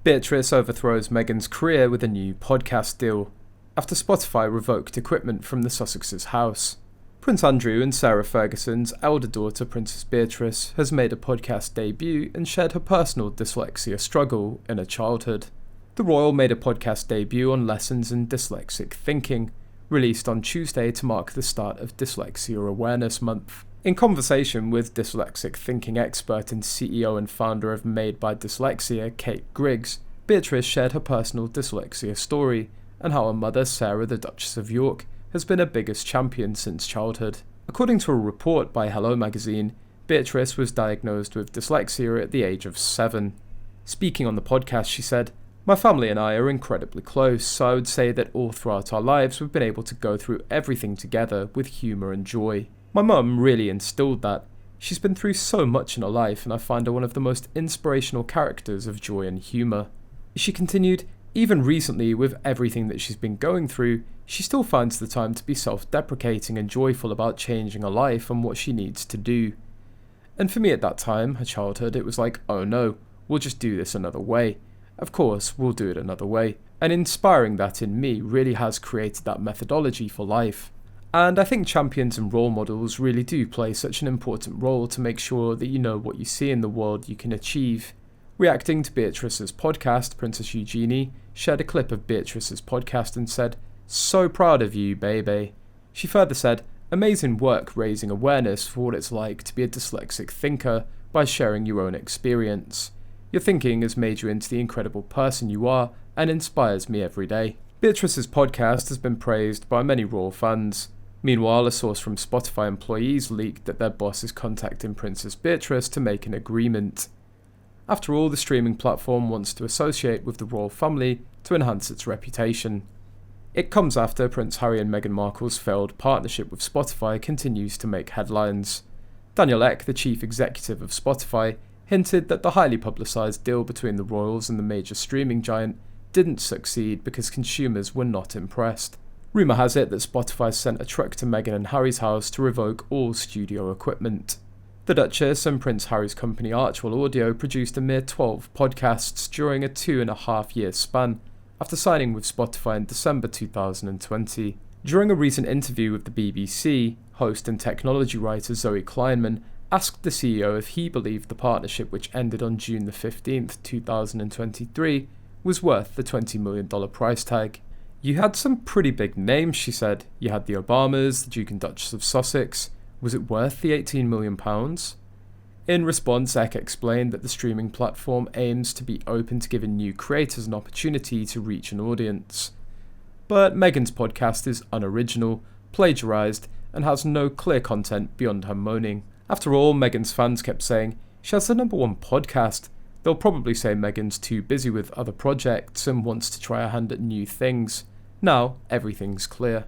Beatrice overthrows Meghan's career with a new podcast deal, after Spotify revoked equipment from the Sussex's house. Prince Andrew and Sarah Ferguson's elder daughter Princess Beatrice has made a podcast debut and shared her personal dyslexia struggle in her childhood. The royal made a podcast debut on lessons in dyslexic thinking, released on Tuesday to mark the start of Dyslexia Awareness Month. In conversation with dyslexic thinking expert and CEO and founder of Made by Dyslexia, Kate Griggs, Beatrice shared her personal dyslexia story and how her mother, Sarah, the Duchess of York, has been her biggest champion since childhood. According to a report by Hello magazine, Beatrice was diagnosed with dyslexia at the age of 7. Speaking on the podcast, she said, "My family and I are incredibly close, so I would say that all throughout our lives we've been able to go through everything together with humour and joy. My mum really instilled that. She's been through so much in her life and I find her one of the most inspirational characters of joy and humour." She continued, "Even recently, with everything that she's been going through, she still finds the time to be self-deprecating and joyful about changing her life and what she needs to do." And for me at that time, her childhood, it was like, oh no, we'll just do this another way. Of course, we'll do it another way. And inspiring that in me really has created that methodology for life. And I think champions and role models really do play such an important role to make sure that you know what you see in the world you can achieve. Reacting to Beatrice's podcast, Princess Eugenie shared a clip of Beatrice's podcast and said, "So proud of you, baby." She further said, "Amazing work raising awareness for what it's like to be a dyslexic thinker by sharing your own experience. Your thinking has made you into the incredible person you are and inspires me every day." Beatrice's podcast has been praised by many royal fans. Meanwhile, a source from Spotify employees leaked that their boss is contacting Princess Beatrice to make an agreement. After all, the streaming platform wants to associate with the royal family to enhance its reputation. It comes after Prince Harry and Meghan Markle's failed partnership with Spotify continues to make headlines. Daniel Ek, the chief executive of Spotify, hinted that the highly publicised deal between the royals and the major streaming giant didn't succeed because consumers were not impressed. Rumour has it that Spotify sent a truck to Meghan and Harry's house to revoke all studio equipment. The Duchess and Prince Harry's company Archie Audio produced a mere 12 podcasts during a 2.5-year span, after signing with Spotify in December 2020. During a recent interview with the BBC, host and technology writer Zoe Kleinman asked the CEO if he believed the partnership, which ended on June 15th, 2023, was worth the $20 million price tag. "You had some pretty big names," she said. "You had the Obamas, the Duke and Duchess of Sussex. Was it worth the £18 million? In response, Ek explained that the streaming platform aims to be open to giving new creators an opportunity to reach an audience. But Meghan's podcast is unoriginal, plagiarised, and has no clear content beyond her moaning. After all, Meghan's fans kept saying, "She has the #1 podcast. They'll probably say Meghan's too busy with other projects and wants to try her hand at new things." Now, everything's clear.